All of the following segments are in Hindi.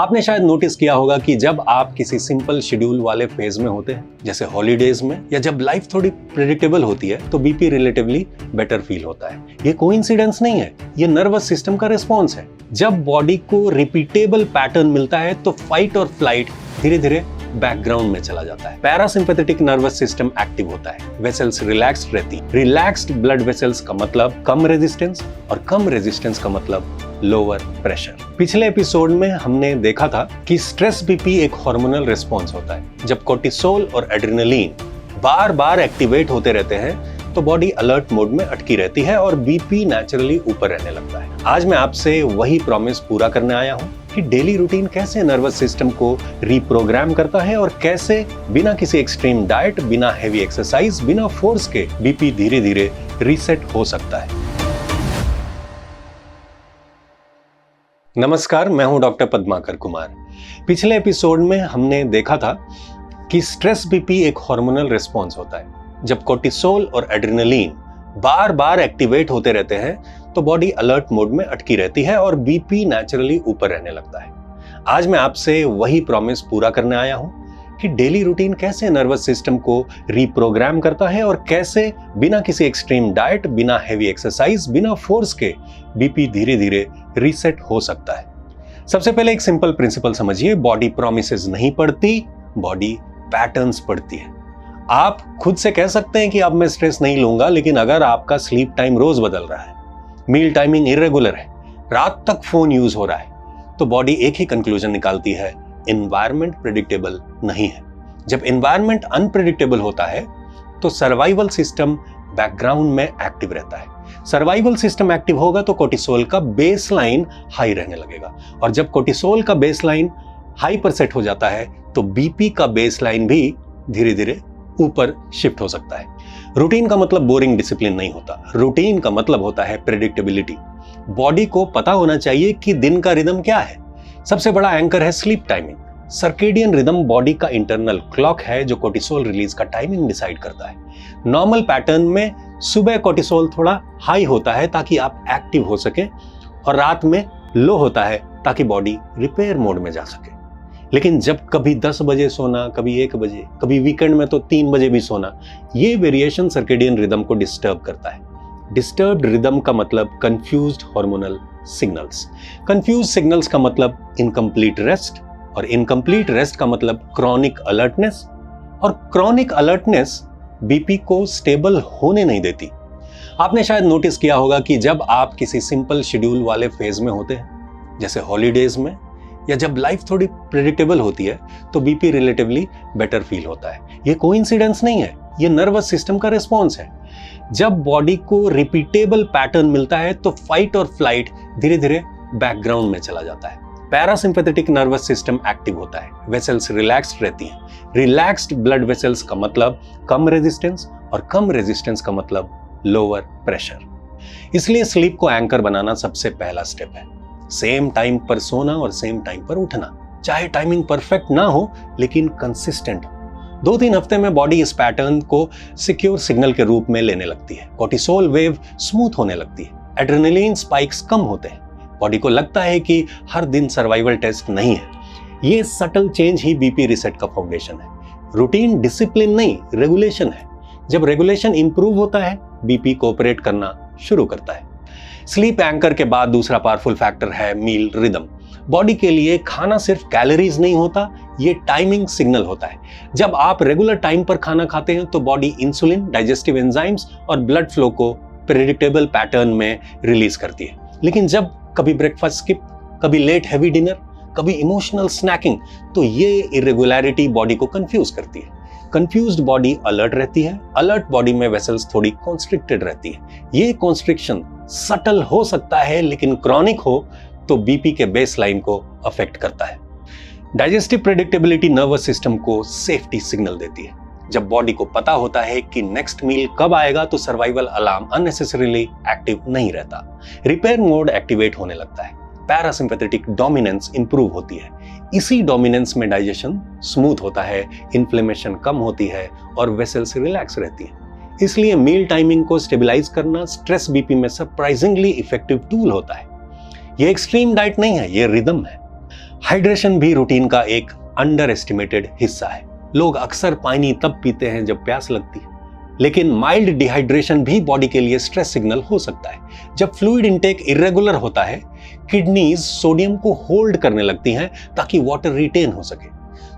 आपने शायद नोटिस किया होगा कि जब आप किसी सिंपल शेड्यूल वाले फेज में होते हैं, जैसे हॉलीडेज में, या जब लाइफ थोड़ी प्रेडिक्टेबल होती है, तो बीपी रिलेटिवली बेटर फील होता है। ये कोइंसिडेंस नहीं है, ये नर्वस सिस्टम का रिस्पॉन्स है। जब बॉडी को रिपीटेबल पैटर्न मिलता है तो फाइट और फ्लाइट धीरे धीरे बैकग्राउंड में चला जाता है। पैरासिम्पैथेटिक नर्वस सिस्टम एक्टिव होता है, वेसल्स रिलैक्स्ड रहती। रिलैक्स्ड ब्लड वेसल्स का मतलब कम रेजिस्टेंस, और कम रेजिस्टेंस का मतलब लोअर प्रेशर। पिछले एपिसोड में हमने देखा था कि स्ट्रेस बीपी एक हार्मोनल रिस्पॉन्स होता है। जब कोर्टिसोल और एड्रेनलिन बार बार एक्टिवेट होते रहते हैं तो बॉडी अलर्ट मोड में अटकी रहती है और बीपी नेचुरली ऊपर रहने लगता है। आज मैं आपसे वही प्रॉमिस पूरा करने आया हूं कि डेली रूटीन कैसे नर्वस सिस्टम को रीप्रोग्राम करता है और कैसे बिना किसी एक्सट्रीम डाइट, बिना हेवी एक्सरसाइज, बिना फोर्स के बीपी धीरे धीरे रीसेट हो सकता है। नमस्कार, मैं हूं डॉक्टर पद्माकर कुमार। पिछले एपिसोड में हमने देखा था कि स्ट्रेस बीपी एक हार्मोनल रिस्पॉन्स होता है। जब कोर्टिसोल और एड्रेनलिन बार बार एक्टिवेट होते रहते हैं तो बॉडी अलर्ट मोड में अटकी रहती है और बीपी नेचुरली ऊपर रहने लगता है। आज मैं आपसे वही प्रॉमिस पूरा करने आया हूं कि डेली रूटीन कैसे नर्वस सिस्टम को रीप्रोग्राम करता है और कैसे बिना किसी एक्सट्रीम डाइट, बिना हेवी एक्सरसाइज, बिना फोर्स के बीपी धीरे धीरे रीसेट हो सकता है। सबसे पहले एक सिंपल प्रिंसिपल समझिए, बॉडी प्रॉमिसेस नहीं पढ़ती, बॉडी पैटर्न्स पढ़ती है। आप खुद से कह सकते हैं कि अब मैं स्ट्रेस नहीं लूंगा, लेकिन अगर आपका स्लीप टाइम रोज बदल रहा है, मील टाइमिंग इरेगुलर है, रात तक फोन यूज हो रहा है, तो बॉडी एक ही कंक्लूजन निकालती है, एनवायरनमेंट प्रेडिक्टेबल नहीं है। जब एनवायरनमेंट अनप्रेडिक्टेबल होता है तो सर्वाइवल सिस्टम बैकग्राउंड में एक्टिव रहता है। सर्वाइवल सिस्टम एक्टिव होगा तो कोर्टिसोल का बेसलाइन हाई रहने लगेगा, और जब कोर्टिसोल का बेसलाइन हाई पर सेट हो जाता है तो बीपी का बेसलाइन भी धीरे धीरे ऊपर शिफ्ट हो सकता है। रूटीन का मतलब बोरिंग डिसिप्लिन नहीं होता, रूटीन का मतलब होता है प्रेडिक्टेबिलिटी। बॉडी को पता होना चाहिए कि दिन का रिदम क्या है। सबसे बड़ा एंकर है sleep timing. Circadian rhythm body का इंटरनल क्लॉक है जो कोर्टिसोल रिलीज का टाइमिंग डिसाइड करता है। नॉर्मल पैटर्न में सुबह कोर्टिसोल थोड़ा हाई होता है ताकि आप एक्टिव हो सके, और रात में लो होता है ताकि बॉडी रिपेयर मोड में जा सके। लेकिन जब कभी 10 बजे सोना, कभी 1 बजे, कभी वीकेंड में तो 3 बजे भी सोना, ये वेरिएशन सर्केडियन रिदम को डिस्टर्ब करता है। डिस्टर्ब्ड रिदम का मतलब confused hormonal signals. Confuse signals का मतलब इनकम्प्लीट रेस्ट, और इनकम्प्लीट रेस्ट का मतलब क्रॉनिक अलर्टनेस, और क्रॉनिक अलर्टनेस बीपी को स्टेबल होने नहीं देती। आपने शायद नोटिस किया होगा कि जब आप किसी सिंपल शेड्यूल वाले फेज में होते हैं, जैसे हॉलीडेज में, या जब लाइफ थोड़ी प्रेडिक्टेबल होती है, तो बीपी रिलेटिवली बेटर फील होता है। ये कोइंसिडेंस नहीं है, ये नर्वस सिस्टम का रिस्पॉन्स है। जब बॉडी को रिपीटेबल पैटर्न मिलता है तो फाइट और फ्लाइट धीरे धीरे बैकग्राउंड में चला जाता है। पैरासिम्पैथेटिक नर्वस सिस्टम एक्टिव होता है, वेसल्स रिलैक्स्ड रहती हैं। रिलैक्स्ड ब्लड वेसल्स का मतलब कम रेजिस्टेंस, और कम रेजिस्टेंस का मतलब लोअर प्रेशर। इसलिए स्लीप को एंकर बनाना सबसे पहला स्टेप है। सेम टाइम पर सोना और सेम टाइम पर उठना, चाहे टाइमिंग परफेक्ट ना हो लेकिन कंसिस्टेंट हो। 2-3 हफ्ते में बॉडी इस पैटर्न को सिक्योर सिग्नल के रूप में लेने लगती है। कोर्टिसोल वेव स्मूथ होने लगती है, एड्रेनलिन स्पाइक्स कम होते हैं, बॉडी को लगता है कि हर दिन सर्वाइवल टेस्ट नहीं है। ये सटल चेंज ही बीपी रिसेट का फाउंडेशन है। रूटीन डिसिप्लिन नहीं, रेगुलेशन है। जब रेगुलेशन इंप्रूव होता है, बीपी कोऑपरेट करना शुरू करता है। स्लीप एंकर के बाद दूसरा पावरफुल फैक्टर है मील रिदम। बॉडी के लिए खाना सिर्फ कैलोरीज नहीं होता, ये टाइमिंग सिग्नल होता है। जब आप रेगुलर टाइम पर खाना खाते हैं तो बॉडी इंसुलिन, डाइजेस्टिव एंजाइम्स और ब्लड फ्लो को प्रेडिक्टेबल पैटर्न में रिलीज करती है। लेकिन जब कभी ब्रेकफास्ट स्किप, कभी लेट हैवी डिनर, कभी इमोशनल स्नैकिंग, तो ये इरेगुलरिटी बॉडी को कंफ्यूज करती है। कंफ्यूज्ड बॉडी अलर्ट रहती है, अलर्ट बॉडी में वेसल्स थोड़ी कॉन्स्ट्रिक्टेड रहती है। ये कॉन्स्ट्रिक्शन सटल हो सकता है, लेकिन क्रॉनिक हो तो बीपी के बेसलाइन को अफेक्ट करता है। डाइजेस्टिव प्रेडिक्टेबिलिटी नर्वस सिस्टम को सेफ्टी सिग्नल देती है। जब बॉडी को पता होता है कि नेक्स्ट मील कब आएगा तो सर्वाइवल अलार्म अननेसेसरीली एक्टिव नहीं रहता, रिपेयर मोड एक्टिवेट होने लगता है। पैरासिम्पैथेटिक डोमिनेंस इंप्रूव होती है। इसी डोमिनेंस में डाइजेशन स्मूथ होता है, इन्फ्लेमेशन कम होती है और वेसल्स रिलैक्स रहती है। इसलिए मील टाइमिंग को स्टेबलाइज करना स्ट्रेस बीपी में सरप्राइजिंगली इफेक्टिव टूल होता है। ये एक्सट्रीम डाइट नहीं है, ये रिदम है। हाइड्रेशन भी रूटीन का एक अंडर एस्टिमेटेड हिस्सा है। लोग अक्सर पानी तब पीते हैं जब प्यास लगती है, लेकिन माइल्ड डिहाइड्रेशन भी बॉडी के लिए स्ट्रेस सिग्नल हो सकता है। जब फ्लूइड इनटेक इरेगुलर होता है, किडनीज सोडियम को होल्ड करने लगती हैं ताकि वाटर रिटेन हो सके।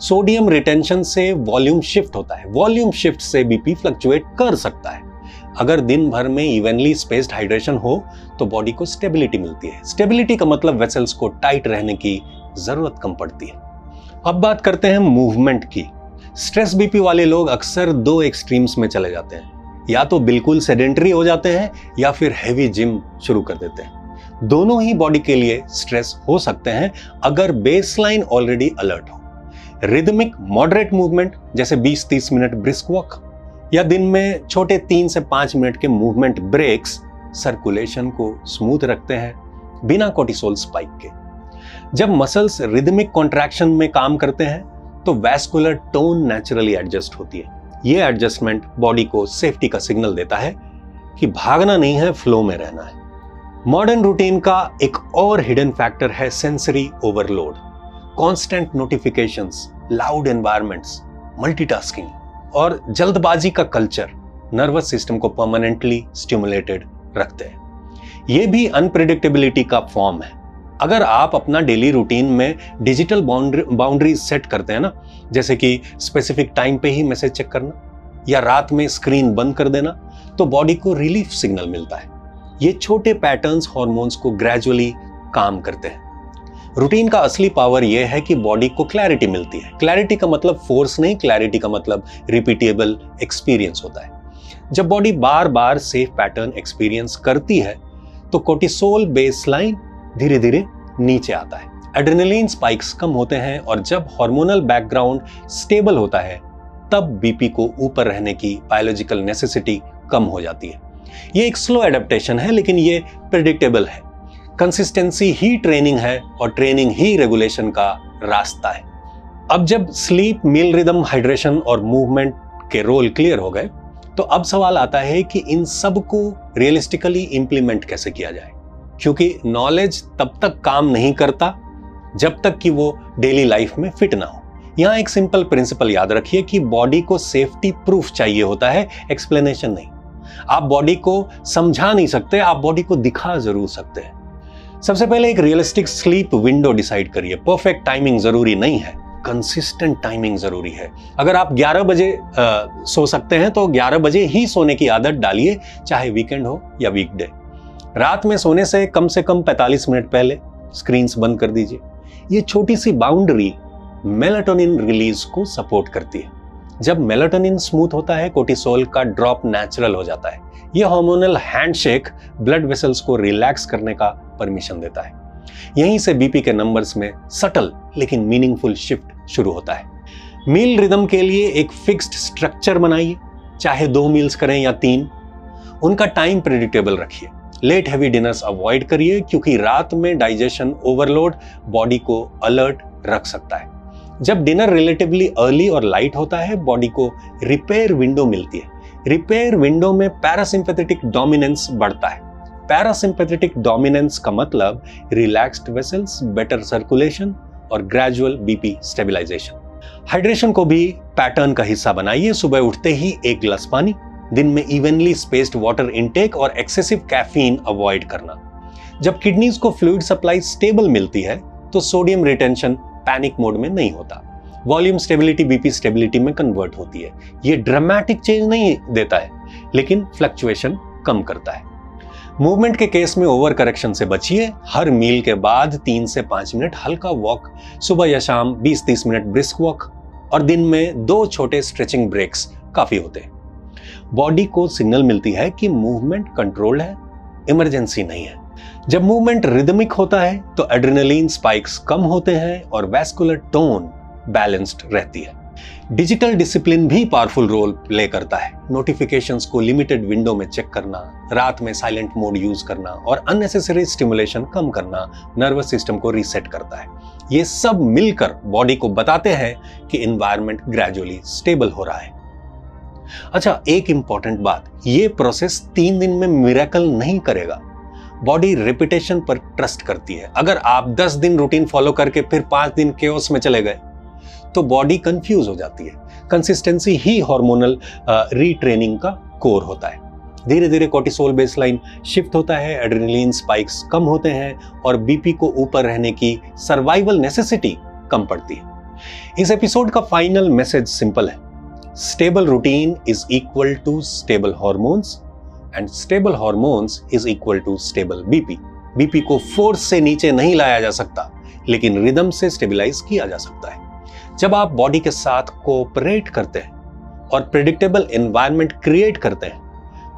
सोडियम रिटेंशन से वॉल्यूम शिफ्ट होता है। वॉल्यूम शिफ्ट से बीपी फ्लक्चुएट कर सकता है। अगर दिन भर में इवनली स्पेस्ड हाइड्रेशन हो तो बॉडी को स्टेबिलिटी मिलती है। स्टेबिलिटी का मतलब वेसल्स को टाइट रहने की जरूरत कम पड़ती है। अब बात करते हैं मूवमेंट की। स्ट्रेस बीपी वाले लोग अक्सर दो एक्सट्रीम्स में चले जाते हैं, या तो बिल्कुल सेडेंटरी हो जाते हैं या फिर हैवी जिम शुरू कर देते हैं। दोनों ही बॉडी के लिए स्ट्रेस हो सकते हैं अगर बेसलाइन ऑलरेडी अलर्ट हो। रिदमिक मॉडरेट मूवमेंट जैसे 20-30 मिनट ब्रिस्क वॉक या दिन में छोटे 3 से 5 मिनट के मूवमेंट ब्रेक्स सर्कुलेशन को स्मूथ रखते हैं बिना कोर्टिसोल स्पाइक के। जब मसल्स रिदमिक कॉन्ट्रैक्शन में काम करते हैं तो वैस्कुलर टोन नेचुरली एडजस्ट होती है। ये एडजस्टमेंट बॉडी को सेफ्टी का सिग्नल देता है कि भागना नहीं है, फ्लो में रहना है। मॉडर्न रूटीन का एक और हिडन फैक्टर है sensory overload. Constant notifications, loud environments, multitasking और जल्दबाजी का कल्चर नर्वस सिस्टम को परमानेंटली स्टिमुलेटेड रखते हैं। ये भी अनप्रेडिक्टेबिलिटी का फॉर्म है। अगर आप अपना डेली रूटीन में डिजिटल बाउंड्रीज सेट करते हैं ना, जैसे कि स्पेसिफिक टाइम पे ही मैसेज चेक करना या रात में स्क्रीन बंद कर देना, तो बॉडी को रिलीफ सिग्नल मिलता है। ये छोटे पैटर्न्स हार्मोन्स को ग्रेजुअली काम करते हैं। रूटीन का असली पावर यह है कि बॉडी को क्लैरिटी मिलती है। क्लैरिटी का मतलब फोर्स नहीं, क्लैरिटी का मतलब रिपीटेबल एक्सपीरियंस होता है। जब बॉडी बार बार सेफ पैटर्न एक्सपीरियंस करती है तो कोर्टिसोल बेसलाइन धीरे धीरे नीचे आता है, एड्रेनलिन स्पाइक्स कम होते हैं और जब हार्मोनल बैकग्राउंड स्टेबल होता है तब बीपी को ऊपर रहने की बायोलॉजिकल नेसेसिटी कम हो जाती है। ये एक स्लो एडेप्टेशन है, लेकिन ये प्रेडिक्टेबल है। कंसिस्टेंसी ही ट्रेनिंग है और ट्रेनिंग ही रेगुलेशन का रास्ता है। अब जब स्लीप, मील रिदम, हाइड्रेशन और मूवमेंट के रोल क्लियर हो गए तो अब सवाल आता है कि इन सब को रियलिस्टिकली इंप्लीमेंट कैसे किया जाए, क्योंकि नॉलेज तब तक काम नहीं करता जब तक कि वो डेली लाइफ में फिट ना हो। यहां एक सिंपल प्रिंसिपल याद रखिए कि बॉडी को सेफ्टी प्रूफ चाहिए होता है, एक्सप्लेनेशन नहीं। आप बॉडी को समझा नहीं सकते, आप बॉडी को दिखा जरूर सकते हैं। सबसे पहले एक रियलिस्टिक स्लीप विंडो डिसाइड करिए। परफेक्ट टाइमिंग जरूरी नहीं है, कंसिस्टेंट टाइमिंग जरूरी है। अगर आप 11 बजे सो सकते हैं तो 11 बजे ही सोने की आदत डालिए, चाहे वीकेंड हो या वीकडे। रात में सोने से कम 45 मिनट पहले स्क्रीन्स बंद कर दीजिए। ये छोटी सी बाउंड्री मेलाटोनिन रिलीज को सपोर्ट करती है। जब मेलाटोनिन स्मूथ होता है, कोर्टिसोल का ड्रॉप नेचुरल हो जाता है। यह हार्मोनल हैंडशेक ब्लड वेसल्स को रिलैक्स करने का परमिशन देता है। यहीं से बीपी के नंबर्स में सटल लेकिन मीनिंगफुल शिफ्ट शुरू होता है। मील रिदम के लिए एक फिक्स्ड स्ट्रक्चर बनाइए, चाहे 2 मील्स करें या 3। उनका टाइम प्रेडिक्टेबल रखिए। लेट हैवी डिनर्स अवॉइड करिए, क्योंकि रात में डाइजेशन ओवरलोड बॉडी को अलर्ट रख सकता है। जब डिनर रिलेटिवली अर्ली और लाइट होता है, बॉडी को रिपेयर विंडो मिलती है। रिपेयर विंडो में पैरासिम्पैथेटिक डोमिनेंस बढ़ता है। पैरासिम्पैथेटिक डोमिनेंस का मतलब रिलैक्स्ड वेसल्स, बेटर सर्कुलेशन और ग्रेजुअल बीपी स्टेबलाइजेशन। हाइड्रेशन को भी पैटर्न का हिस्सा बनाइए। सुबह उठते ही 1 गिलास पानी, दिन में इवनली स्पेस्ड वाटर इनटेक और एक्सेसिव कैफीन अवॉइड करना। जब किडनीज को फ्लूइड सप्लाई स्टेबल मिलती है तो सोडियम रिटेंशन पैनिक मोड में नहीं होता। वॉल्यूम स्टेबिलिटी बीपी स्टेबिलिटी में कन्वर्ट होती है। ये ड्रामेटिक चेंज नहीं देता है, लेकिन फ्लक्चुएशन कम करता है। मूवमेंट के केस में ओवर करेक्शन से बचिए। हर मील के बाद 3 से 5 मिनट हल्का वॉक, सुबह या शाम 20-30 मिनट ब्रिस्क वॉक और दिन में 2 छोटे स्ट्रेचिंग ब्रेक्स काफी होते हैं। बॉडी को सिग्नल मिलती है कि मूवमेंट कंट्रोल्ड है, इमरजेंसी नहीं है। जब मूवमेंट रिदमिक होता है तो एड्रेनलिन स्पाइक्स कम होते हैं और वैस्कुलर टोन बैलेंस्ड रहती है। डिजिटल डिसिप्लिन भी पावरफुल रोल प्ले करता है। नोटिफिकेशंस को लिमिटेड विंडो में चेक करना, रात में साइलेंट मोड यूज करना और अननेसेसरी स्टिमुलेशन कम करना नर्वस सिस्टम को रीसेट करता है। ये सब मिलकर बॉडी को बताते हैं कि एनवायरनमेंट ग्रेजुअली स्टेबल हो रहा है। अच्छा, एक इंपॉर्टेंट बात, ये प्रोसेस 3 दिन में मिरेकल नहीं करेगा। बॉडी रिपीटेशन पर ट्रस्ट करती है। अगर आप 10 दिन रूटीन फॉलो करके फिर 5 दिन केओस में चले गए तो बॉडी कंफ्यूज हो जाती है। कंसिस्टेंसी ही हार्मोनल रीट्रेनिंग का कोर होता है। धीरे धीरे कोर्टिसोल बेसलाइन शिफ्ट होता है, एड्रेनलिन स्पाइक्स कम होते हैं और बीपी को ऊपर रहने की सर्वाइवल नेसेसिटी कम पड़ती है। इस एपिसोड का फाइनल मैसेज सिंपल है, stable routine is equal to stable hormones and stable hormones is equal to stable BP. BP को फोर्स से नीचे नहीं लाया जा सकता, लेकिन रिदम से स्टेबलाइज किया जा सकता है। जब आप बॉडी के साथ कोऑपरेट करते हैं और प्रेडिक्टेबल एनवायरनमेंट क्रिएट करते हैं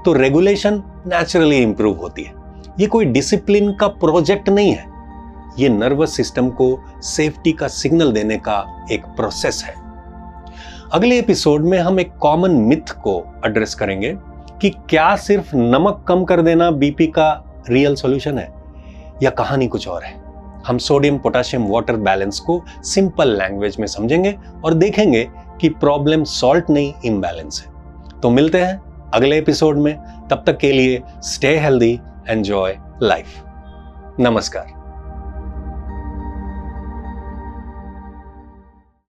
तो रेगुलेशन नेचुरली इंप्रूव होती है। ये कोई डिसिप्लिन का प्रोजेक्ट नहीं है, ये नर्वस सिस्टम को सेफ्टी का सिग्नल देने का एक प्रोसेस है। अगले एपिसोड में हम एक कॉमन मिथ को एड्रेस करेंगे कि क्या सिर्फ नमक कम कर देना बीपी का रियल सॉल्यूशन है या कहानी कुछ और है। हम सोडियम पोटेशियम वाटर बैलेंस को सिंपल लैंग्वेज में समझेंगे और देखेंगे कि प्रॉब्लम सॉल्ट नहीं इम्बैलेंस है। तो मिलते हैं अगले एपिसोड में, तब तक के लिए स्टे हेल्दी, एंजॉय लाइफ। नमस्कार।